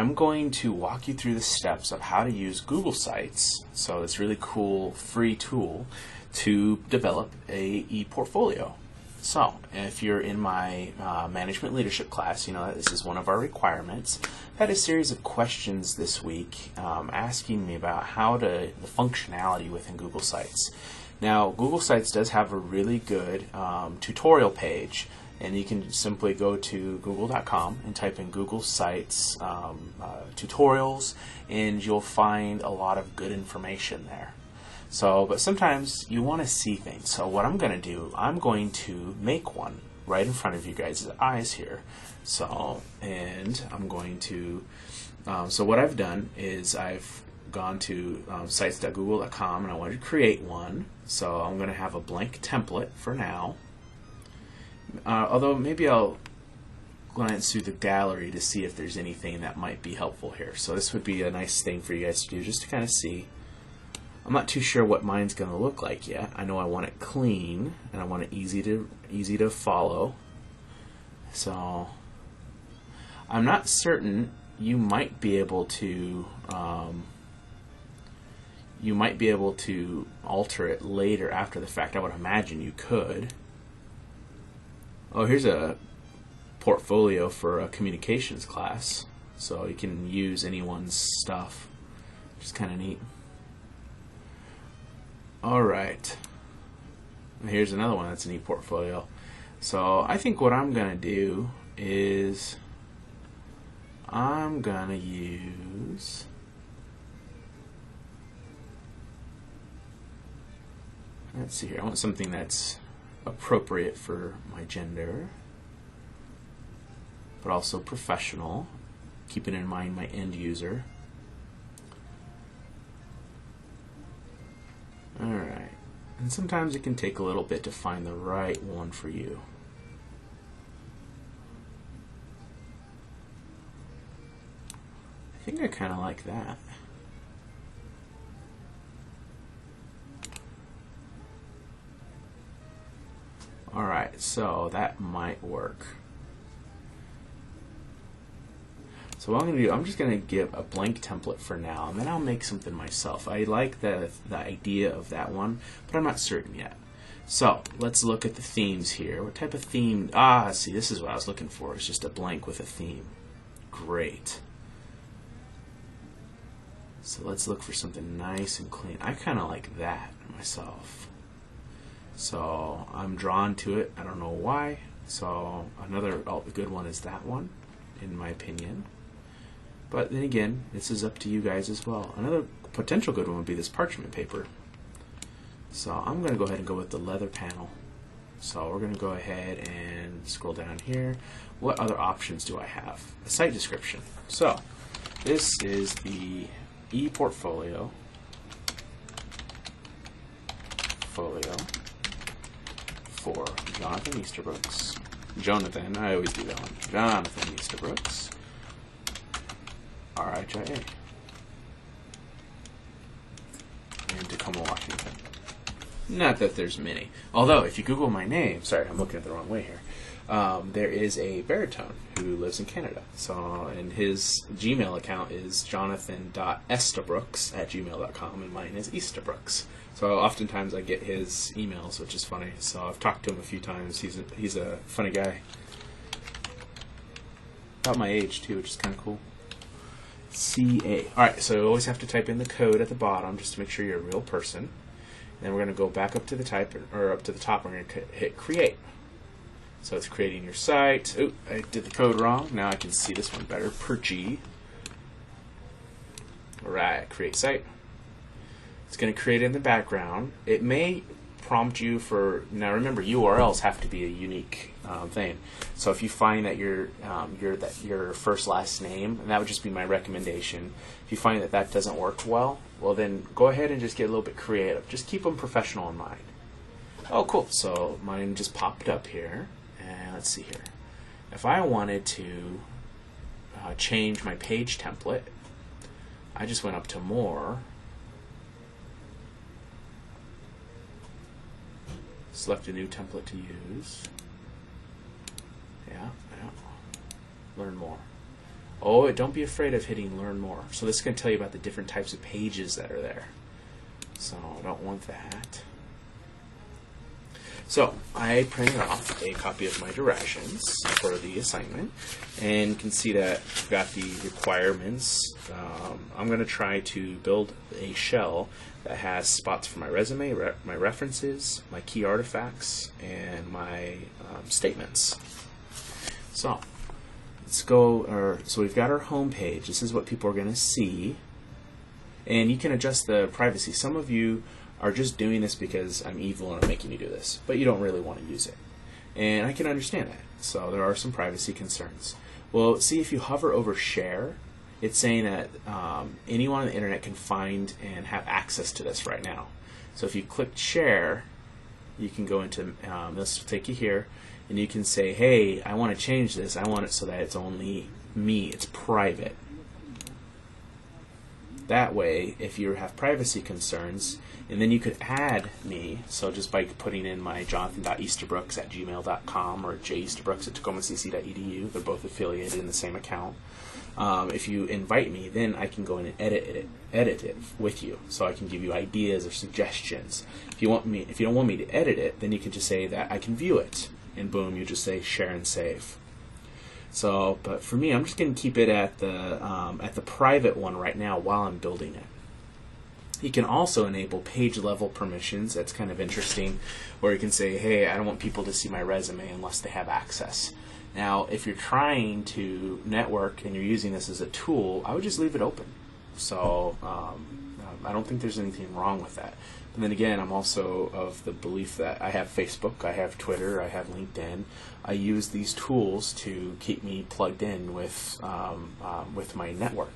I'm going to walk you through the steps of how to use Google Sites, so this really cool free tool, to develop a ePortfolio. So, if you're in my management leadership class, you know that this is one of our requirements. I've had a series of questions this week asking me about the functionality within Google Sites. Now, Google Sites does have a really good tutorial page, and you can simply go to google.com and type in Google Sites tutorials, and you'll find a lot of good information there. So, but sometimes you want to see things. So what I'm going to do, I'm going to make one right in front of you guys' eyes here. So, and I'm going to, so what I've done is I've gone to sites.google.com and I wanted to create one. So I'm going to have a blank template for now. Although maybe I'll glance through the gallery to see if there's anything that might be helpful here. So this would be a nice thing for you guys to do, just to kind of see. I'm not too sure what mine's going to look like yet. I know I want it clean and I want it easy to follow. So I'm not certain. You might be able to alter it later after the fact. I would imagine you could. Oh, here's a portfolio for a communications class, so you can use anyone's stuff, which is kind of neat. Alright, here's another one that's an ePortfolio. So I think what I'm going to do is I'm going to use let's see here, I want something that's appropriate for my gender, but also professional, keeping in mind my end user. Alright, and sometimes it can take a little bit to find the right one for you. I think I kind of like that. Alright, so that might work. So what I'm going to do, I'm just going to give a blank template for now, and then I'll make something myself. I like the idea of that one, but I'm not certain yet. So let's look at the themes here. What type of theme? See, this is what I was looking for. It's just a blank with a theme. Great. So let's look for something nice and clean. I kind of like that myself. So I'm drawn to it. I don't know why. So another good one is that one, in my opinion. But then again, this is up to you guys as well. Another potential good one would be this parchment paper. So I'm going to go ahead and go with the leather panel. So we're going to go ahead and scroll down here. What other options do I have? A site description. So this is the ePortfolio for Jonathan Easterbrooks. Jonathan, I always do that one. Jonathan Easterbrooks, RHIA, in Tacoma, Washington. Not that there's many. Although, if you Google my name, sorry, I'm looking at the wrong way here. There is a baritone who lives in Canada. So, and his Gmail account is jonathan.estabrooks@gmail.com, and mine is Easterbrooks. So oftentimes I get his emails, which is funny. So I've talked to him a few times. He's a funny guy. About my age too, which is kind of cool. CA. All right, so you always have to type in the code at the bottom just to make sure you're a real person. Then we're going to go back up to the top. We're going to hit create. So it's creating your site. Oh, I did the code wrong. Now I can see this one better. Per G. All right, create site. It's going to create in the background. It may prompt you for, now remember, URLs have to be a unique thing. So if you find that your first last name, and that would just be my recommendation, if you find that that doesn't work well, then go ahead and just get a little bit creative. Just keep them professional in mind. Oh, cool. So mine just popped up here. And let's see here. If I wanted to change my page template, I just went up to more, select a new template to use. Yeah. Learn more. Oh, don't be afraid of hitting learn more. So this is going to tell you about the different types of pages that are there. So I don't want that. So I printed off a copy of my directions for the assignment, and you can see that I've got the requirements. I'm going to try to build a shell that has spots for my resume, my references, my key artifacts, and my statements. So let's go. So we've got our home page. This is what people are going to see, and you can adjust the privacy. Some of you are just doing this because I'm evil and I'm making you do this, but you don't really want to use it. And I can understand that. So there are some privacy concerns. Well, see, if you hover over share, it's saying that anyone on the internet can find and have access to this right now. So if you click share, you can go into, this will take you here, and you can say, hey, I want to change this. I want it so that it's only me, it's private. That way, if you have privacy concerns, and then you could add me, so just by putting in my jonathan.easterbrooks@gmail.com or jeasterbrooks@tacomacc.edu, they're both affiliated in the same account. If you invite me, then I can go in and edit it with you, so I can give you ideas or suggestions. If you don't want me to edit it, then you can just say that I can view it, and boom, you just say share and save. So, but for me, I'm just going to keep it at the private one right now while I'm building it. You can also enable page level permissions. That's kind of interesting, where you can say, hey, I don't want people to see my resume unless they have access. Now, if you're trying to network and you're using this as a tool, I would just leave it open. So I don't think there's anything wrong with that. But then again, I'm also of the belief that I have Facebook, I have Twitter, I have LinkedIn. I use these tools to keep me plugged in with my network.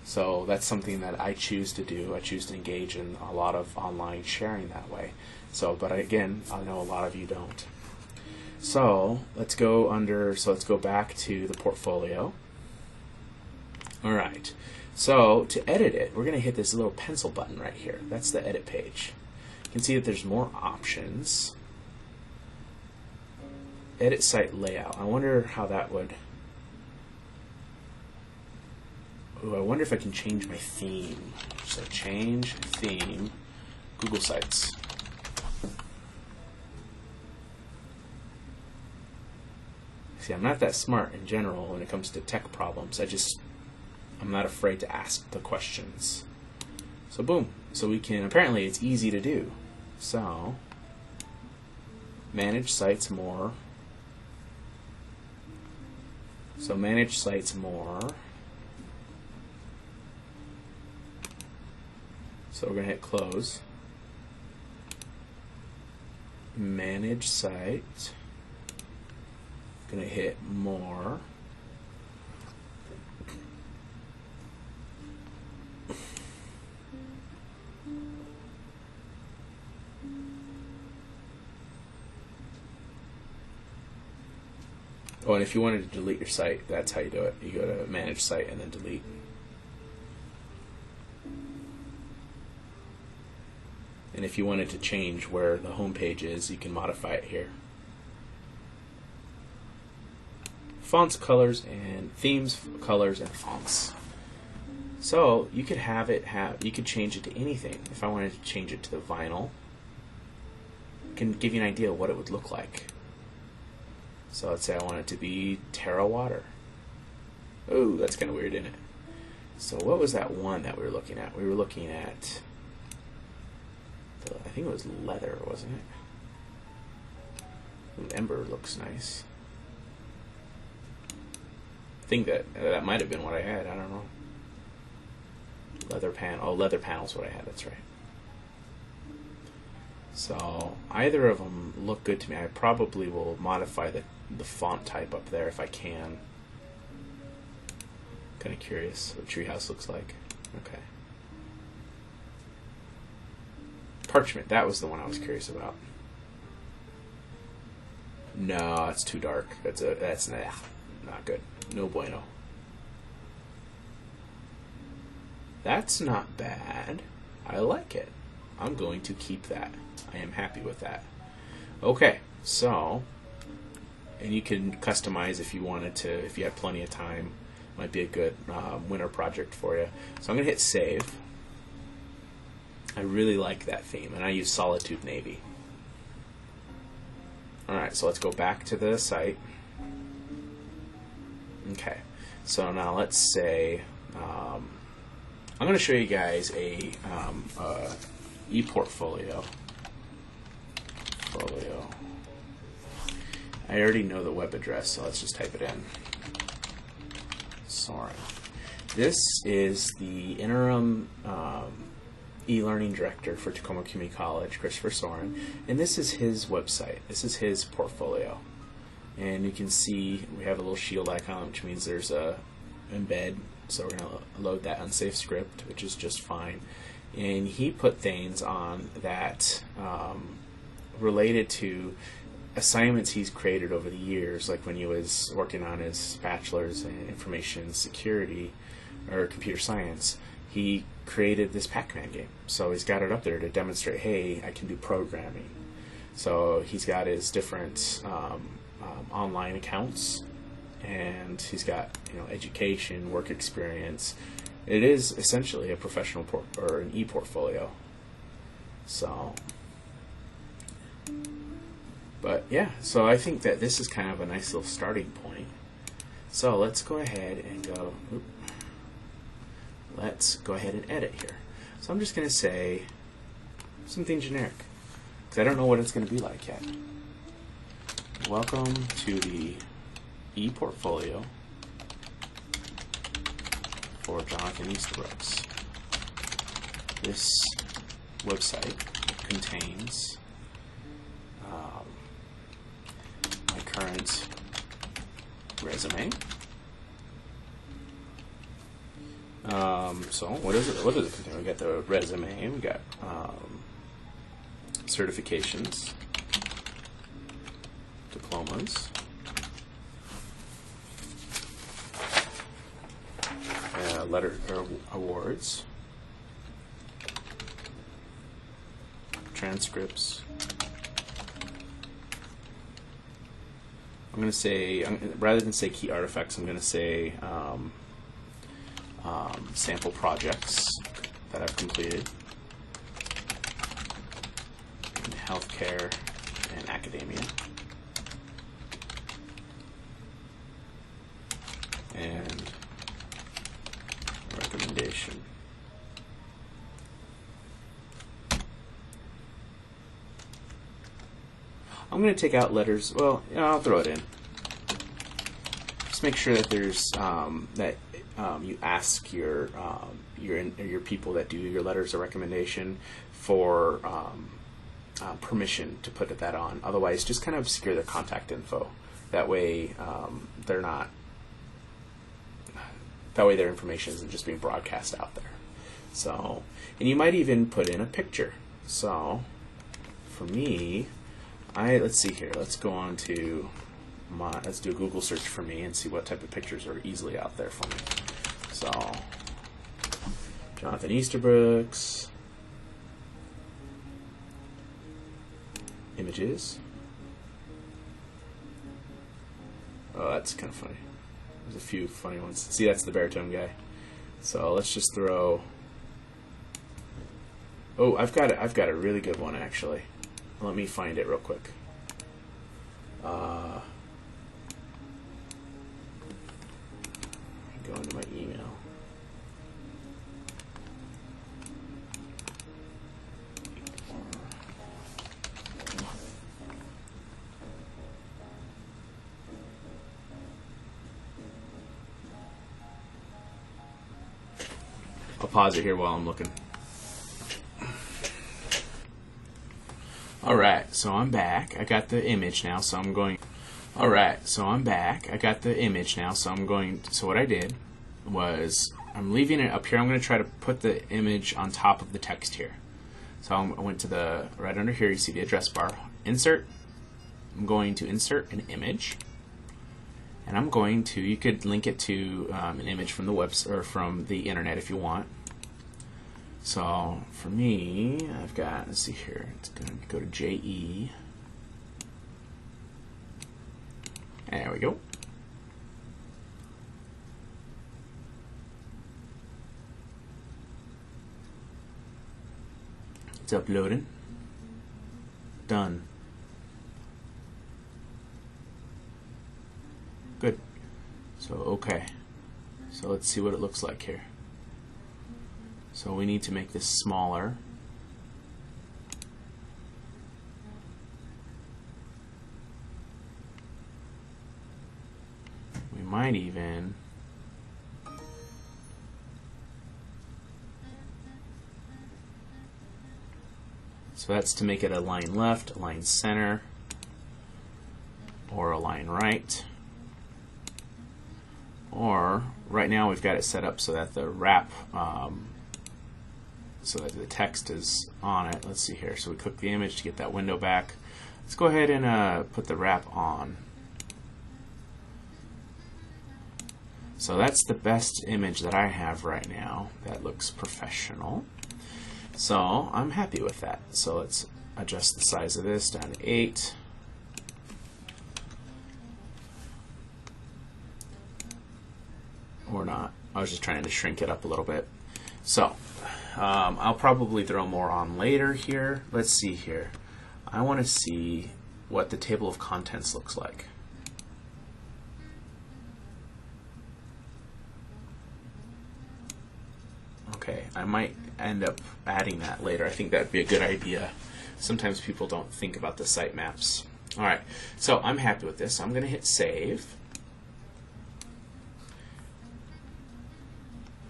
So that's something that I choose to do. I choose to engage in a lot of online sharing that way. So, but again, I know a lot of you don't. So let's go let's go back to the portfolio. All right. So to edit it, we're going to hit this little pencil button right here. That's the edit page. You can see that there's more options. Edit site layout. I wonder how that would... Ooh, I wonder if I can change my theme. So change theme, Google Sites. See, I'm not that smart in general when it comes to tech problems. I'm not afraid to ask the questions. So boom. So we can, apparently it's easy to do. So, manage sites more. So manage sites more. So we're going to hit close. Manage site. Going to hit more. Oh, and if you wanted to delete your site, that's how you do it. You go to manage site and then delete. And if you wanted to change where the home page is, you can modify it here. Fonts, colors, and themes, colors, and fonts. So you could you could change it to anything. If I wanted to change it to the vinyl, I can give you an idea of what it would look like. So let's say I want it to be Terra Water. Oh, that's kind of weird, isn't it? So what was that one that we were looking at? We were looking at, I think it was leather, wasn't it? Ooh, Ember looks nice. I think that might have been what I had. I don't know. Leather panel. Oh, leather panel's what I had. That's right. So either of them look good to me. I probably will modify the font type up there if I can. Kind of curious what Treehouse looks like. Okay. Parchment. That was the one I was curious about. No, it's too dark. That's not good. No bueno. That's not bad. I like it. I'm going to keep that. I am happy with that. Okay, so, and you can customize if you wanted to, if you had plenty of time. Might be a good winter project for you. So I'm going to hit save. I really like that theme, and I use Solitude Navy. Alright, so let's go back to the site. Okay, so now let's say I'm going to show you guys a ePortfolio. I already know the web address, so let's just type it in. Soren. This is the interim e-learning director for Tacoma Community College, Christopher Soren, and this is his website. This is his portfolio, and you can see we have a little shield icon, which means there's a embed. So we're going to load that unsafe script, which is just fine. And he put things on that related to assignments he's created over the years, like when he was working on his bachelor's in information security or computer science. He created this Pac-Man game. So he's got it up there to demonstrate, hey, I can do programming. So he's got his different online accounts, and he's got, you know, education, work experience. It is essentially a professional or an e-portfolio. So, but yeah, so I think that this is kind of a nice little starting point. So let's go ahead and go. Let's go ahead and edit here. So I'm just going to say something generic, because I don't know what it's going to be like yet. Welcome to the ePortfolio for Jonathan Easterbrook. This website contains my current resume. So what does it contain? We got the resume, we got certifications, diplomas, letter or awards, transcripts. I'm going to say, rather than say key artifacts, I'm going to say sample projects that I've completed in healthcare and academia, and recommendation. I'm going to take out letters. Well, you know, I'll throw it in. Just make sure that there's you ask your people that do your letters of recommendation for permission to put that on. Otherwise, just kind of obscure their contact info. That way, they're not. That way, their information isn't just being broadcast out there. So, and you might even put in a picture. So, for me, let's see here. Let's go on to let's do a Google search for me and see what type of pictures are easily out there for me. So, Jonathan Easterbrook's images. Oh, that's kind of funny. There's a few funny ones. See, that's the baritone guy. So let's just throw. Oh, I've got a really good one actually. Let me find it real quick. Go into my email. I'll pause it here while I'm looking. Alright, so I'm back. I got the image now, so I'm going. Alright, so I'm back. I got the image now, so I'm going. So what I did was I'm leaving it up here. I'm going to try to put the image on top of the text here. So I went to the right under here. You see the address bar. Insert. I'm going to insert an image, and I'm going to. You could link it to an image from the web or from the internet if you want. So for me, I've got, let's see here, it's going to go to JE. There we go. It's uploading. Done. Good. So okay. So let's see what it looks like here. So we need to make this smaller. We might even so that's to make it align left, align center, or align right. Or right now we've got it set up so that the wrap, so that the text is on it. Let's see here. So we click the image to get that window back. Let's go ahead and put the wrap on. So that's the best image that I have right now. That looks professional. So I'm happy with that. So let's adjust the size of this down to 8. Or not. I was just trying to shrink it up a little bit. So I'll probably throw more on later here. Let's see here. I want to see what the table of contents looks like. Okay, I might end up adding that later. I think that'd be a good idea. Sometimes people don't think about the sitemaps. Alright, so I'm happy with this. I'm going to hit save.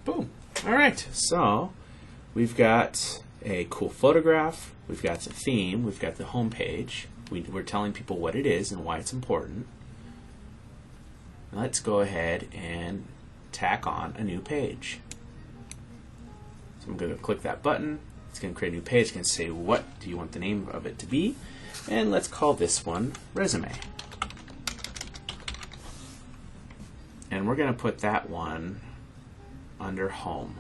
Boom. Alright, so we've got a cool photograph, we've got the theme, we've got the home page. We're telling people what it is and why it's important. Let's go ahead and tack on a new page. So I'm going to click that button. It's going to create a new page. It's going to say, what do you want the name of it to be? And let's call this one Resume. And we're going to put that one under Home.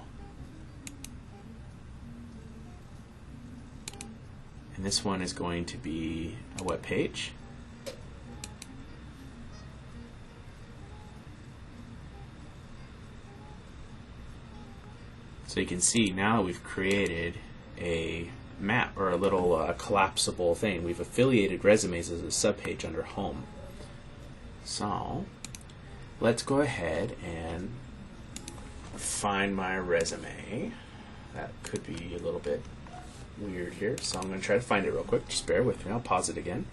And this one is going to be a web page. So you can see now we've created a map or a little collapsible thing. We've affiliated resumes as a subpage under Home. So let's go ahead and find my resume. That could be a little bit weird here, so I'm going to try to find it real quick. Just bear with me. I'll pause it again.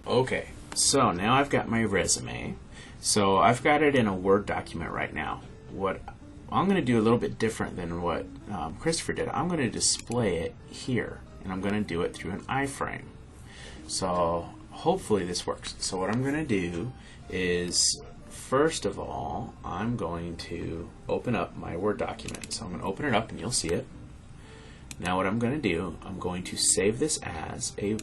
Okay, so now I've got my resume. So I've got it in a Word document right now. What I'm going to do a little bit different than what Christopher did. I'm going to display it here, and I'm going to do it through an iframe. So hopefully this works. So what I'm going to do is, first of all, I'm going to open up my Word document. So I'm going to open it up, and you'll see it. Now what I'm going to do, I'm going to save this as a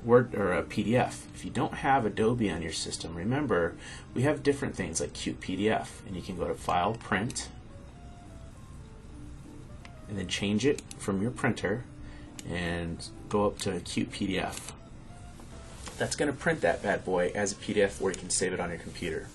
Word or a PDF. If you don't have Adobe on your system, remember we have different things like Cute PDF, and you can go to File, Print, and then change it from your printer and go up to Cute PDF. That's going to print that bad boy as a PDF, or you can save it on your computer.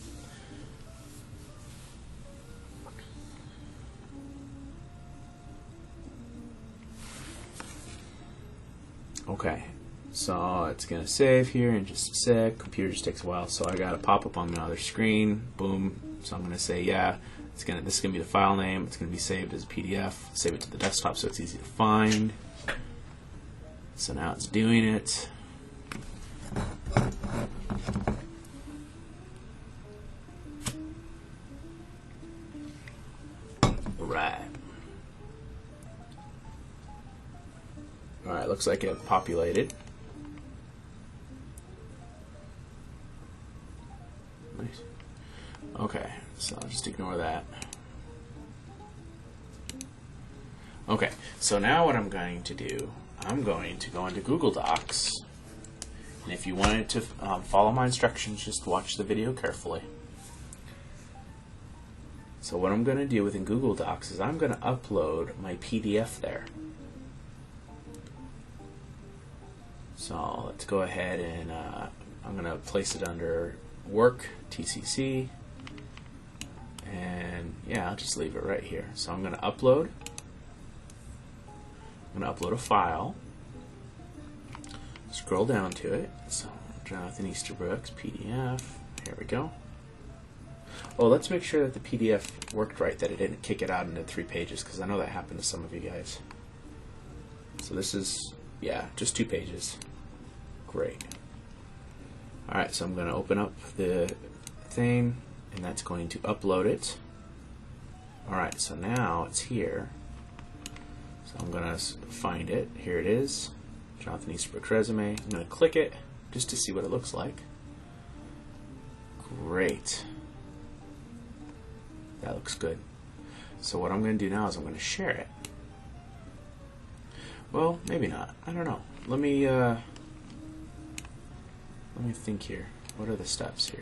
Okay, so it's going to save here in just a sec. Computer just takes a while, so I got a pop-up on my other screen. Boom. So I'm going to say, yeah, this is going to be the file name. It's going to be saved as a PDF. Save it to the desktop so it's easy to find. So now it's doing it. Right. Alright, looks like it populated. Nice. Okay, so I'll just ignore that. Okay, so now what I'm going to do, I'm going to go into Google Docs, and if you wanted to follow my instructions, just watch the video carefully. So what I'm going to do within Google Docs is I'm going to upload my PDF there. So let's go ahead and I'm going to place it under Work, TCC, and yeah, I'll just leave it right here. So I'm going to upload I'm going to upload a file. Scroll down to it. So Jonathan Easterbrooks, PDF. Here we go. Oh, let's make sure that the PDF worked right, that it didn't kick it out into 3 pages, because I know that happened to some of you guys. So this is, yeah, just 2 pages. Great. Alright, so I'm going to open up the thing, and that's going to upload it. Alright, so now it's here. So I'm going to find it. Here it is. Jonathan Easterbrooks resume. I'm going to click it just to see what it looks like. Great. That looks good. So what I'm going to do now is I'm going to share it. Well, maybe not. I don't know. Let me think here. What are the steps here?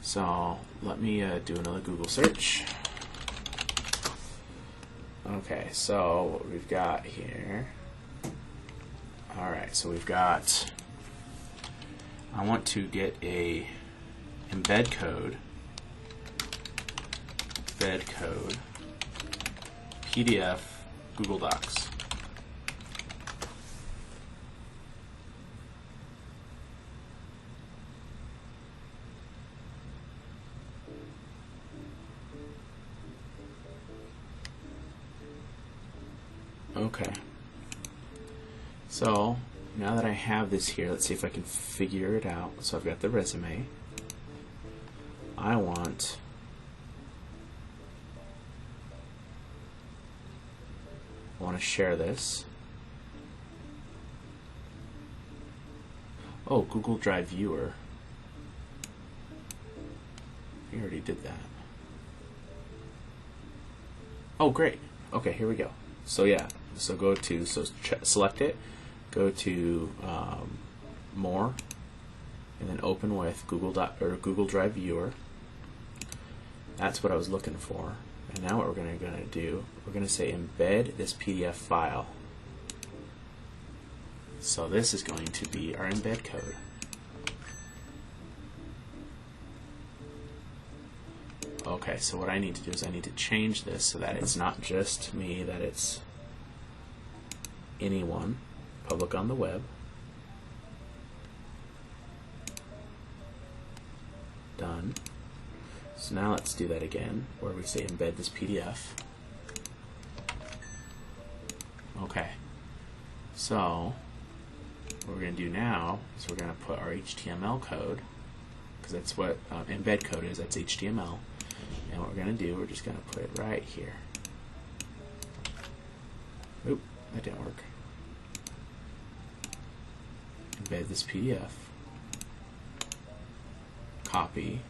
So let me do another Google search. Okay, so what we've got here. Alright, so we've got, I want to get a embed code, PDF, Google Docs. Okay. So now that I have this here, let's see if I can figure it out. So I've got the resume. I want to share this. Oh, Google Drive Viewer. We already did that. Oh, great. Okay, here we go. So yeah, so go to, select it, go to More, and then open with Google Drive Viewer. That's what I was looking for. And now what we're going to do, we're going to say embed this PDF file. So this is going to be our embed code. Okay, so what I need to do is I need to change this so that it's not just me, that it's anyone, public on the web. Done. So now let's do that again, where we say embed this PDF. Okay, so what we're going to do now is we're going to put our HTML code, because that's what embed code is, that's HTML. And what we're going to do, we're just going to put it right here. Oop, that didn't work. Embed this PDF. Copy.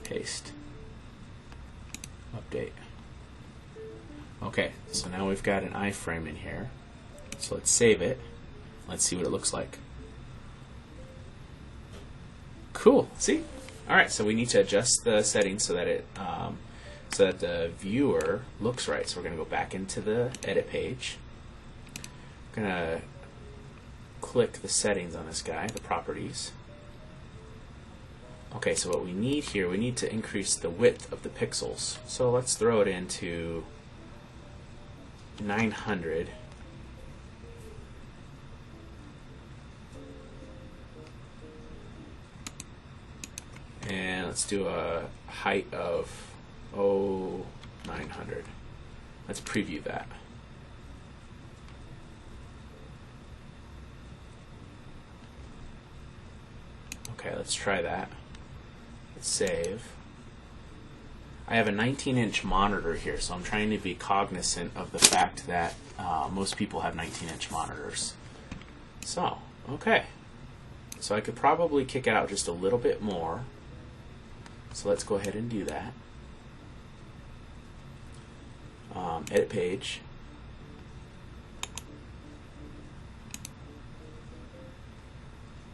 Paste. Update. Okay, so now we've got an iframe in here. So let's save it. Let's see what it looks like. Cool. See? All right. So we need to adjust the settings so that it, so that the viewer looks right. So we're going to go back into the edit page. We're going to click the settings on this guy, the properties. Okay. So what we need here, we need to increase the width of the pixels. So let's throw it into 900. And let's do a height of 900. Let's preview that. Okay, let's try that. Let's save. I have a 19-inch monitor here, so I'm trying to be cognizant of the fact that most people have 19-inch monitors. So, okay. So I could probably kick it out just a little bit more. So let's go ahead and do that. Edit page.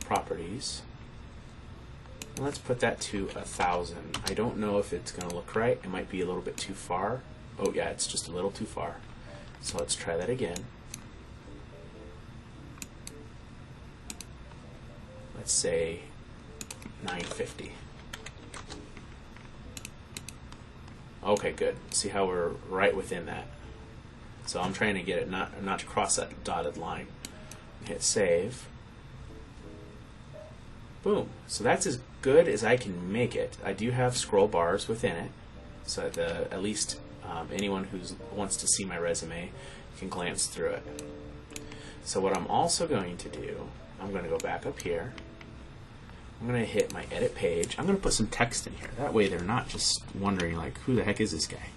Properties. And let's put that to 1,000. I don't know if it's going to look right. It might be a little bit too far. Oh yeah, it's just a little too far. So let's try that again. Let's say 950. Okay, good. See how we're right within that. So I'm trying to get it not to cross that dotted line. Hit save. Boom. So that's as good as I can make it. I do have scroll bars within it, so that at least anyone who wants to see my resume can glance through it. So what I'm also going to do, I'm going to go back up here. I'm going to hit my edit page. I'm going to put some text in here. That way they're not just wondering, like, who the heck is this guy?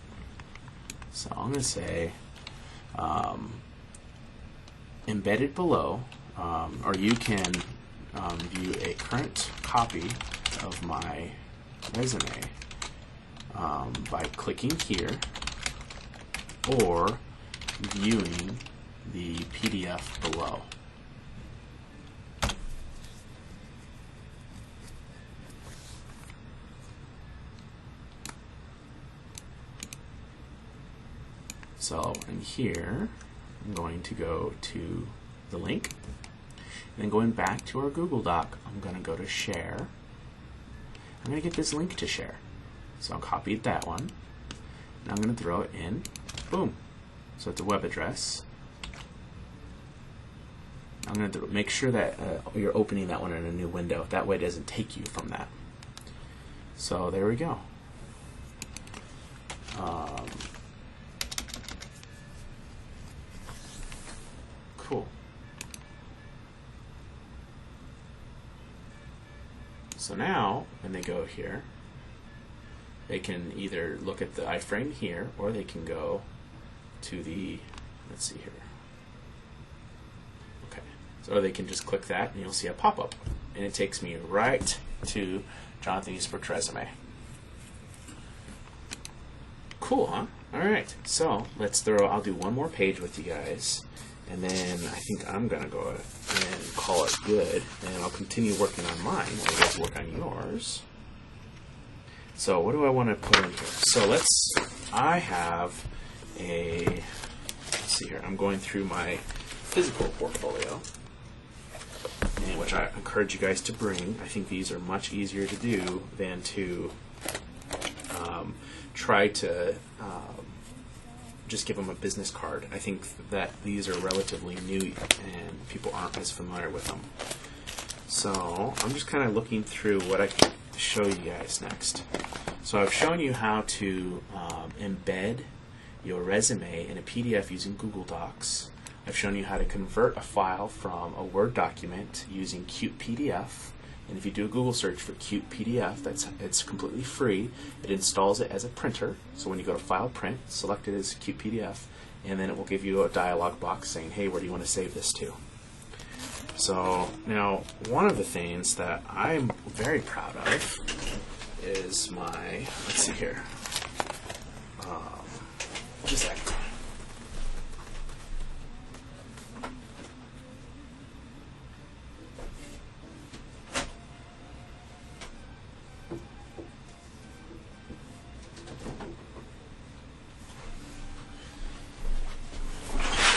So I'm going to say, embedded below, or you can view a current copy of my resume by clicking here, or viewing the PDF below. So in here, I'm going to go to the link, and then going back to our Google Doc, I'm going to go to share. I'm going to get this link to share. So I'll copy that one, and I'm going to throw it in. Boom. So it's a web address. I'm going to make sure that you're opening that one in a new window. That way it doesn't take you from that. So there we go. Cool. So now, when they go here, they can either look at the iframe here, or they can go to the, let's see here. Okay, so they can just click that, and you'll see a pop-up, and it takes me right to Jonathan Eastbrook's resume. Cool, huh? All right, so I'll do one more page with you guys, and then I think I'm gonna go and call it good, and I'll continue working on mine while you guys work on yours. So what do I want to put in here? So I have let's see here, I'm going through my physical portfolio, and which I encourage you guys to bring. I think these are much easier to do than to try to just give them a business card. I think that these are relatively new and people aren't as familiar with them. So I'm just kind of looking through what I can show you guys next. So I've shown you how to embed your resume in a PDF using Google Docs. I've shown you how to convert a file from a Word document using Qt PDF. And if you do a Google search for Qt PDF, it's completely free. It installs it as a printer. So when you go to File, Print, select it as Qt PDF, and then it will give you a dialog box saying, hey, where do you want to save this to? So now, one of the things that I'm very proud of is my, let's see here, just that.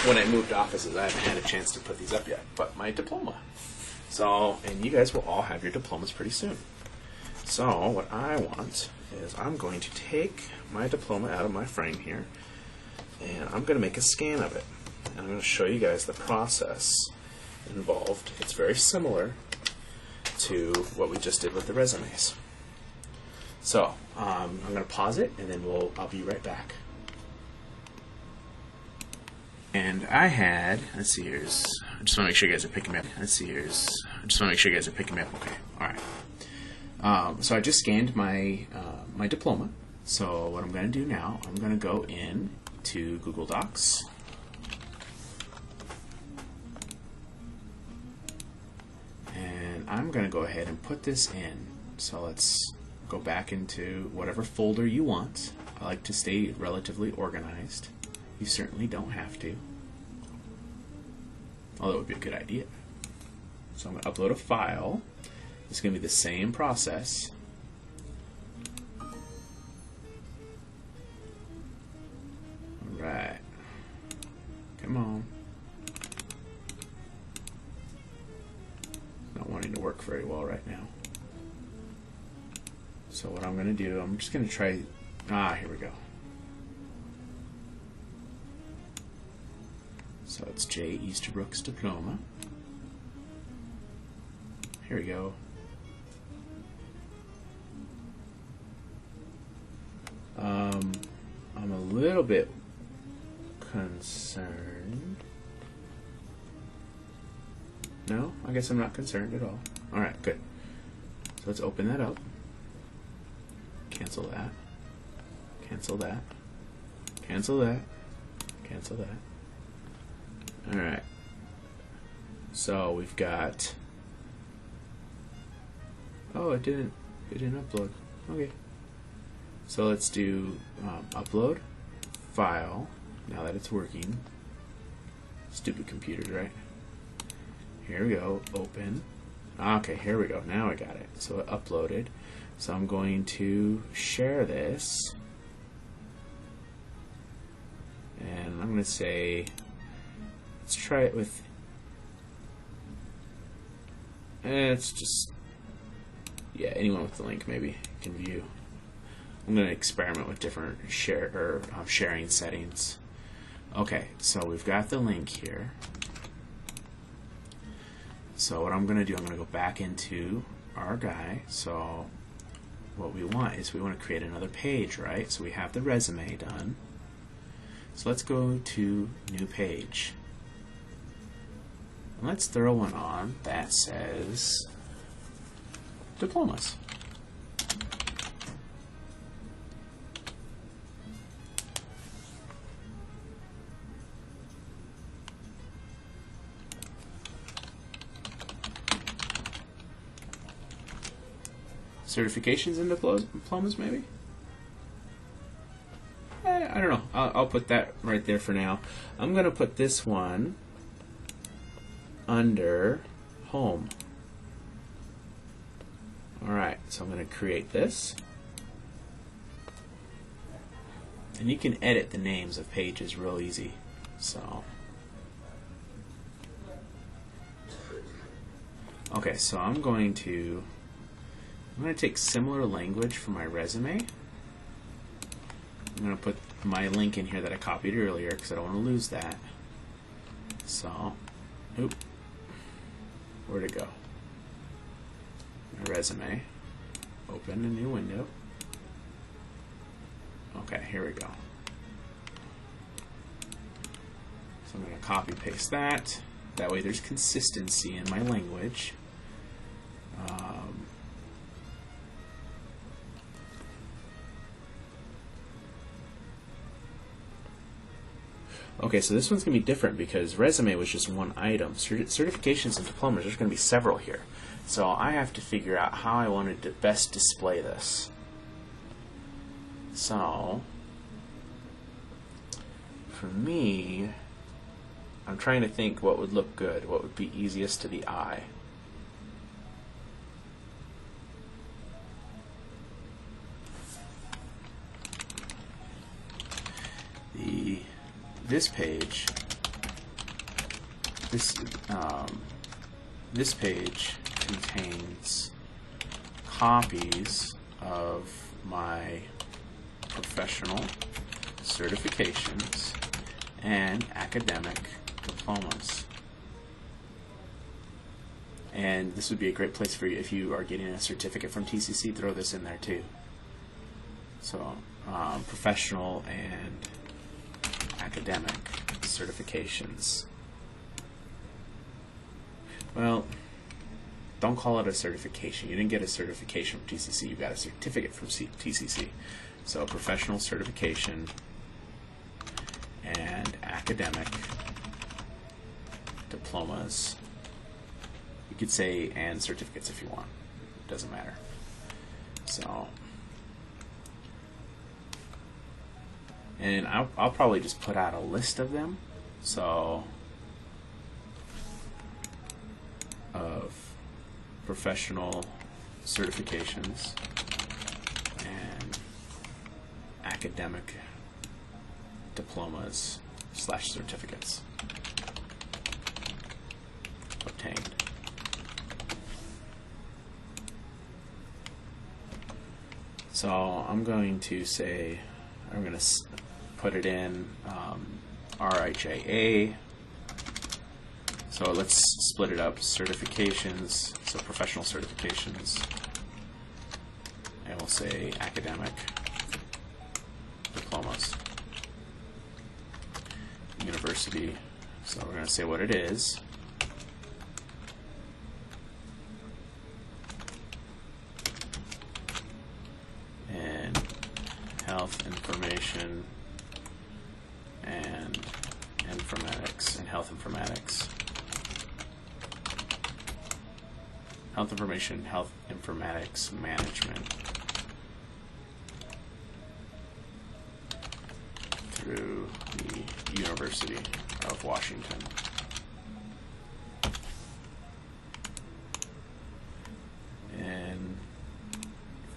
When I moved offices, I haven't had a chance to put these up yet, but my diploma. So, and you guys will all have your diplomas pretty soon. So, what I want is I'm going to take my diploma out of my frame here, and I'm going to make a scan of it. And I'm going to show you guys the process involved. It's very similar to what we just did with the resumes. So, I'm going to pause it, and then I'll be right back. And I had, let's see here, I just want to make sure you guys are picking me up. Let's see here, I just want to make sure you guys are picking me up. Okay, all right. So I just scanned my my diploma. So what I'm going to do now, I'm going to go in to Google Docs. And I'm going to go ahead and put this in. So let's go back into whatever folder you want. I like to stay relatively organized. You certainly don't have to, although it would be a good idea. So I'm going to upload a file. It's going to be the same process. Alright. Come on. Not wanting to work very well right now. So what I'm going to do, I'm just going to try, here we go. So it's J. Easterbrook's diploma. Here we go. I'm a little bit concerned. No, I guess I'm not concerned at all. Alright, good. So let's open that up. Cancel that. Cancel that. Cancel that. Cancel that. Alright. So we've got... Oh, it didn't upload. Okay. So let's do upload file, now that it's working. Stupid computers, right? Here we go, open. Okay, here we go, now I got it. So it uploaded. So I'm going to share this. And I'm going to say, let's try it with, it's just, yeah, anyone with the link maybe can view. I'm going to experiment with different sharing settings. Okay, so we've got the link here. So what I'm going to do, I'm going to go back into our guy. So what we want is we want to create another page, right? So we have the resume done. So let's go to new page. And let's throw one on that says diplomas. Certifications and diplomas, maybe? I don't know. I'll put that right there for now. I'm going to put this one under home. Alright, so I'm going to create this. And you can edit the names of pages real easy. So, okay, so I'm going to take similar language for my resume. I'm going to put my link in here that I copied earlier because I don't want to lose that. So, where'd it go? My resume. Open a new window. Okay, here we go. So I'm going to copy paste that. That way there's consistency in my language. Okay, so this one's going to be different because resume was just one item. Certifications and diplomas, there's going to be several here. So I have to figure out how I wanted to best display this. So, for me, I'm trying to think what would look good, what would be easiest to the eye. This page, this page contains copies of my professional certifications and academic diplomas. And this would be a great place for you if you are getting a certificate from TCC, throw this in there too. So professional and academic certifications. Well, don't call it a certification. You didn't get a certification from TCC, you got a certificate from TCC. So professional certification and academic diplomas. You could say and certificates if you want. It doesn't matter. So, and I'll probably just put out a list of them. So, of professional certifications and academic diplomas / certificates obtained. So I'm going to say, I'm going to put it in RIJA. So let's split it up. Certifications, so professional certifications. And we'll say academic diplomas. University. So we're going to say what it is. And health information and informatics and health informatics. Health information, health informatics management through the University of Washington. And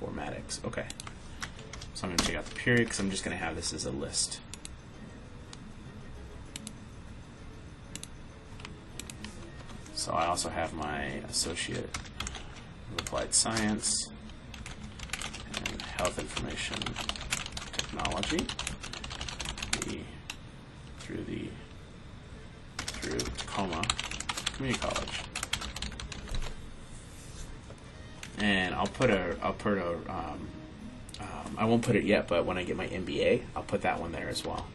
informatics, okay. So I'm going to take out the period because I'm just going to have this as a list. So I also have my associate of applied science and health information technology through Tacoma Community College. And I won't put it yet, but when I get my MBA, I'll put that one there as well.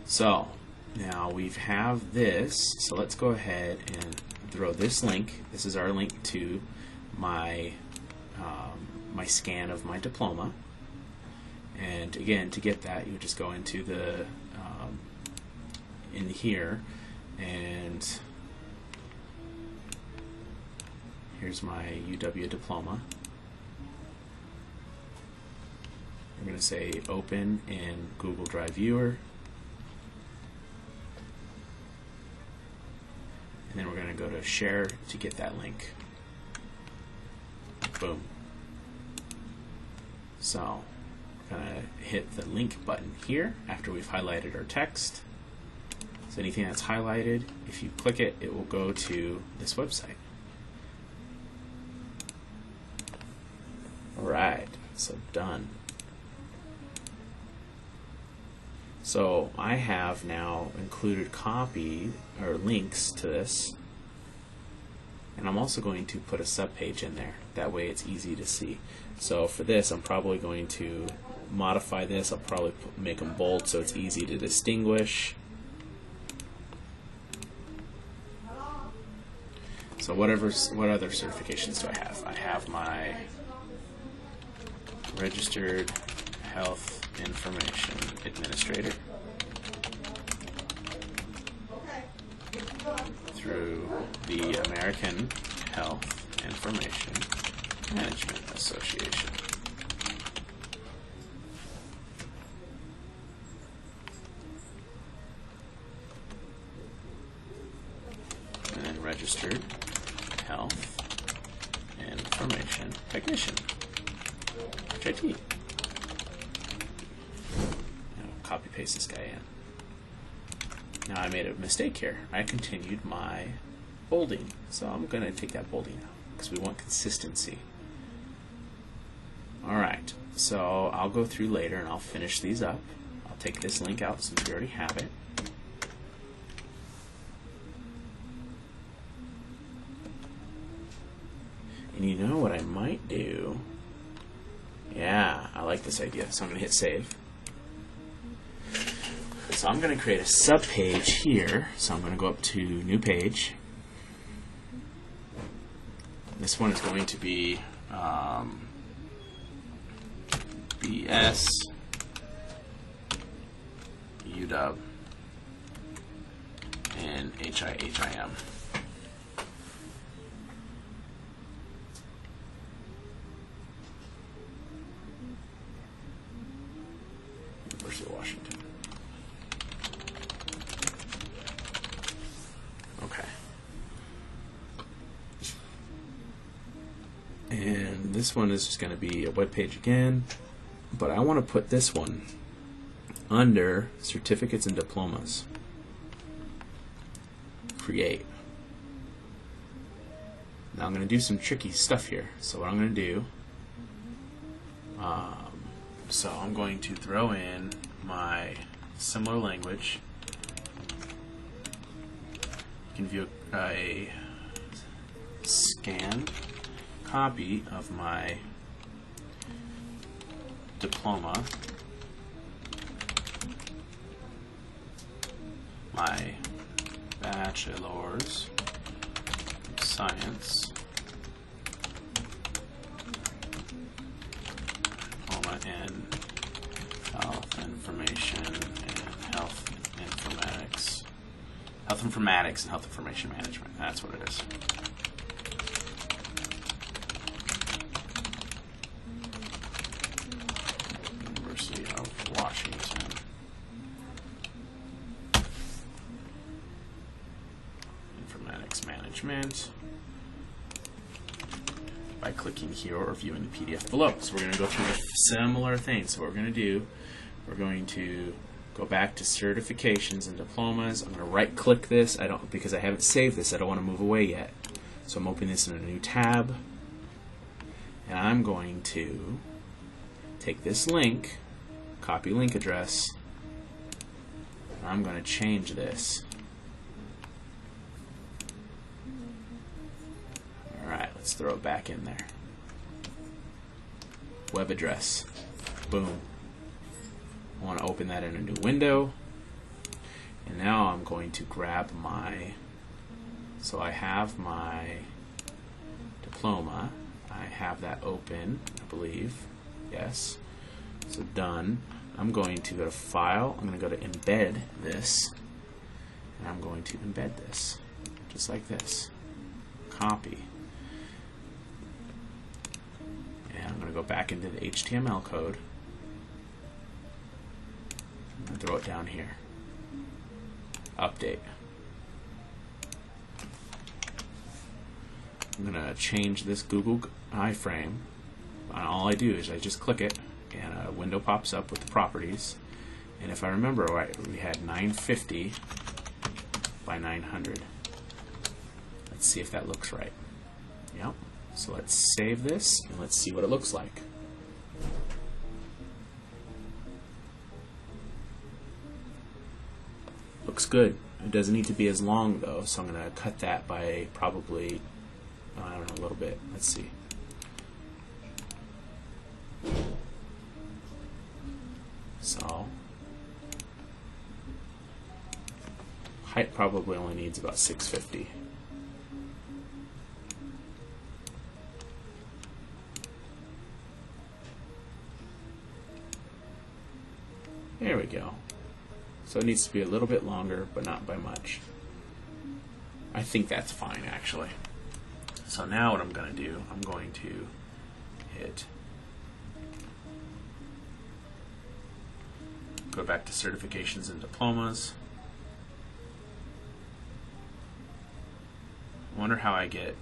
So now we have this, so let's go ahead and throw this link. This is our link to my my scan of my diploma. And again, to get that, you would just go into the in here, and here's my UW diploma. I'm going to say open in Google Drive Viewer. And then we're going to go to share to get that link. Boom. So we're going to hit the link button here after we've highlighted our text. So anything that's highlighted, if you click it, it will go to this website. Alright, so done. So I have now included copy or links to this, and I'm also going to put a subpage in there. That way it's easy to see. So for this, I'm probably going to modify this. I'll probably make them bold so it's easy to distinguish. So what other certifications do I have? I have my Registered Health Information Administrator through the American Health Information Management Association. And then Registered Health Information Technician, HIT. Copy paste this guy in. Now I made a mistake here. I continued my bolding, so I'm going to take that bolding out because we want consistency. Alright, so I'll go through later and I'll finish these up. I'll take this link out since we already have it. And you know what I might do? Yeah, I like this idea, so I'm going to hit save. So I'm going to create a subpage here. So I'm going to go up to New Page. This one is going to be BS UW and HIM. University of Washington. Okay. And this one is just going to be a web page again, but I want to put this one under certificates and diplomas. Create. Now I'm going to do some tricky stuff here. So what I'm going to do So I'm going to throw in my similar language. You can view a scanned copy of my diploma, my bachelor's of science, diploma in health information and health informatics. Health informatics and health information management. That's what it is. University of Washington. Informatics management. By clicking here or viewing the PDF below. So we're going to go through a similar thing. So what we're going to do, we're going to go back to certifications and diplomas. I'm going to right click this. Because I haven't saved this, I don't want to move away yet. So I'm opening this in a new tab. And I'm going to take this link, copy link address, and I'm going to change this. Alright, let's throw it back in there. Web address. Boom. I want to open that in a new window. And now I'm going to grab my, so I have my diploma. I have that open, I believe. Yes. So done. I'm going to go to File. I'm going to go to Embed this. And I'm going to embed this. Just like this. Copy. And I'm going to go back into the HTML code. And throw it down here. Update. I'm going to change this Google iframe. And all I do is I just click it, and a window pops up with the properties. And if I remember right, we had 950 by 900. Let's see if that looks right. Yep. So let's save this, and let's see what it looks like. Looks good. It doesn't need to be as long though, so I'm going to cut that by probably, I don't know, a little bit. Let's see. So height probably only needs about 650. There we go. So it needs to be a little bit longer, but not by much. I think that's fine, actually. So now what I'm going to do, I'm going to hit, go back to certifications and diplomas. I wonder how I get,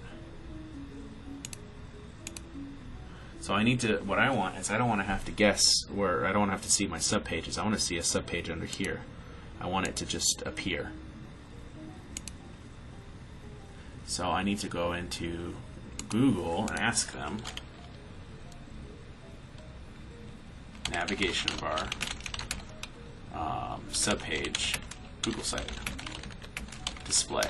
so I need to, what I want is I don't want to have to guess where, I don't want to have to see my subpages. I want to see a subpage under here. I want it to just appear. So I need to go into Google and ask them, navigation bar, subpage, Google site, display.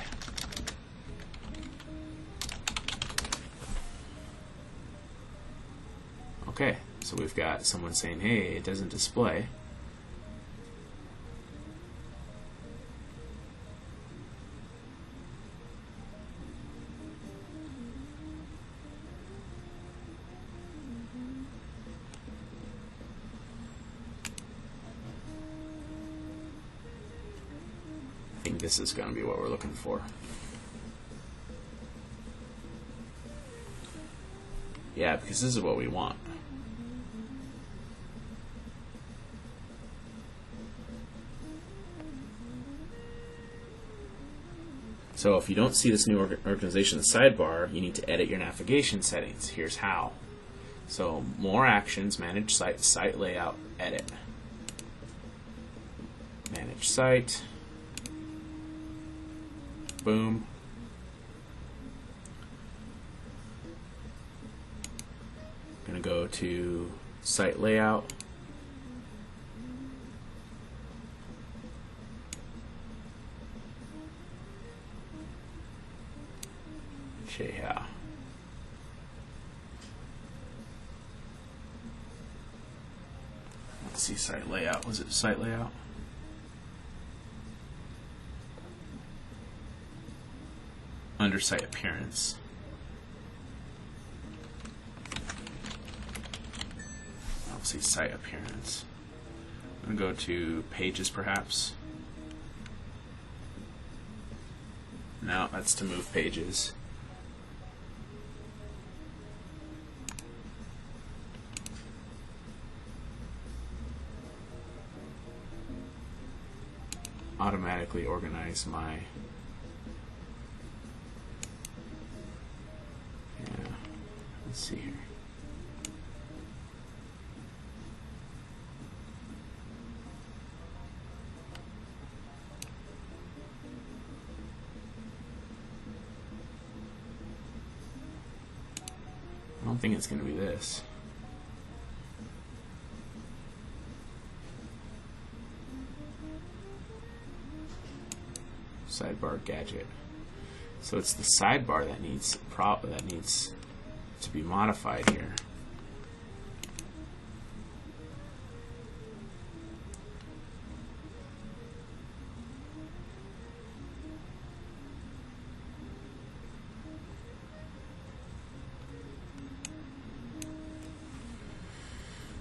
Okay, so we've got someone saying, hey, it doesn't display. I think this is going to be what we're looking for. Yeah, because this is what we want. So if you don't see this new organization in the sidebar, you need to edit your navigation settings. Here's how. So more actions, manage site, site layout, edit. Manage site. Boom. I'm going to go to site layout. Yeah. Let's see, site layout. Was it site layout? Under site appearance. I'll see site appearance. I'm going to go to pages perhaps. No, that's to move pages. Automatically organize my, let's see here. I don't think it's going to be this. Sidebar gadget. So it's the sidebar that needs to be modified here.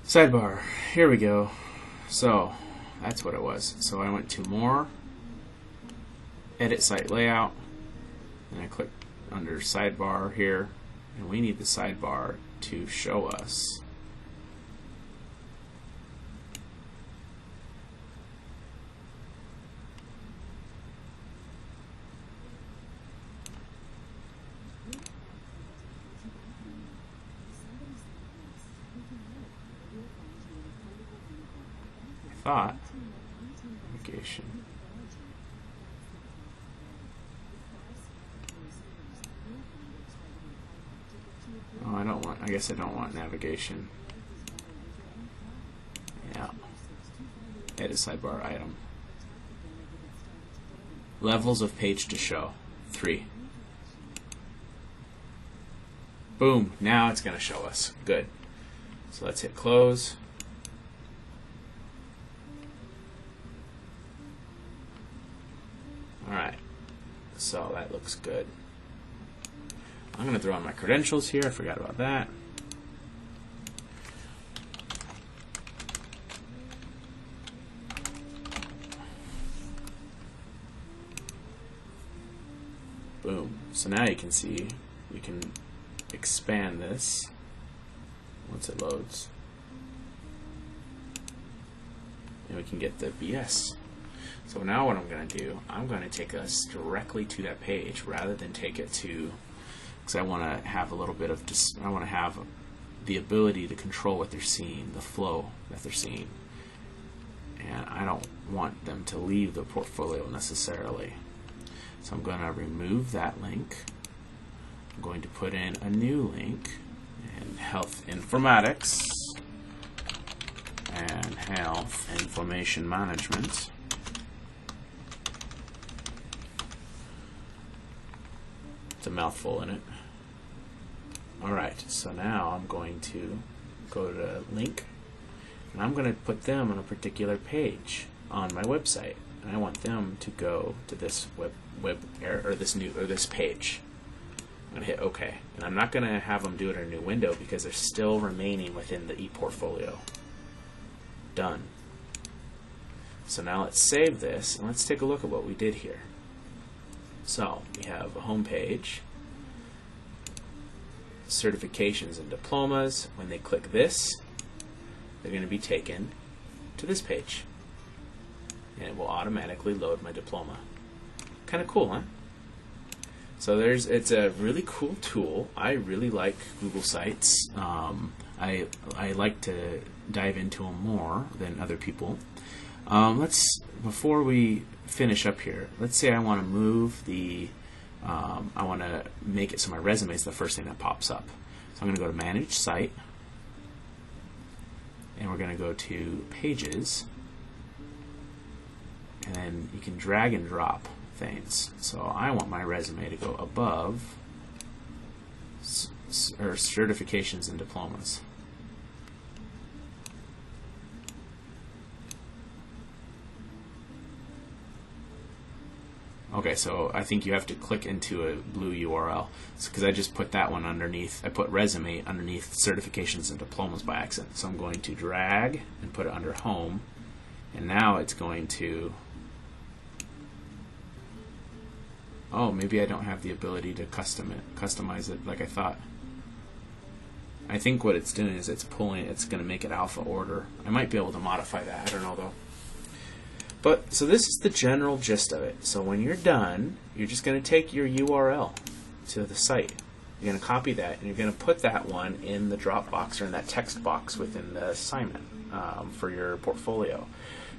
Sidebar. Here we go. So that's what it was. So I went to more, edit site layout, and I click under sidebar here, and we need the sidebar to show us navigation. Oh, I guess I don't want navigation. Yeah. Edit sidebar item. Levels of page to show. 3. Boom. Now it's going to show us. Good. So let's hit close. Alright. So that looks good. I'm going to throw on my credentials here. I forgot about that. Boom. So now you can see, you can expand this once it loads. And we can get the BS. So now what I'm going to do, I'm going to take us directly to that page rather than take it to, because I want to have a little bit of, I want to have the ability to control what they're seeing, the flow that they're seeing. And I don't want them to leave the portfolio necessarily. So I'm going to remove that link. I'm going to put in a new link in Health Informatics and Health Information Management. It's a mouthful in it. Alright, so now I'm going to go to link, and I'm going to put them on a particular page on my website, and I want them to go to this this page. I'm going to hit OK, and I'm not going to have them do it in a new window because they're still remaining within the ePortfolio. Done. So now let's save this, and let's take a look at what we did here. So we have a home page, certifications and diplomas. When they click this, they're going to be taken to this page, and it will automatically load my diploma. Kind of cool, huh? So it's a really cool tool. I really like Google Sites. I like to dive into them more than other people. Before we finish up here, let's say I want to move the, I want to make it so my resume is the first thing that pops up. So I'm going to go to Manage Site, and we're going to go to Pages, and then you can drag and drop things. So I want my resume to go above or certifications and diplomas. Okay, so I think you have to click into a blue URL. It's because I just put that one underneath. I put resume underneath certifications and diplomas by accident. So I'm going to drag and put it under home, and now it's going to, oh, maybe I don't have the ability to customize it like I thought. I think what it's doing is it's going to make it alpha order. I might be able to modify that, I don't know though. But, so this is the general gist of it. So when you're done, you're just going to take your URL to the site. You're going to copy that, and you're going to put that one in the drop box or in that text box within the assignment for your portfolio.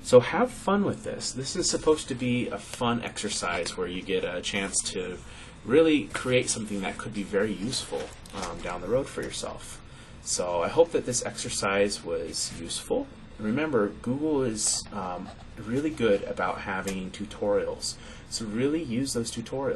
So have fun with this. This is supposed to be a fun exercise where you get a chance to really create something that could be very useful down the road for yourself. So I hope that this exercise was useful. Remember, Google is really good about having tutorials, so really use those tutorials.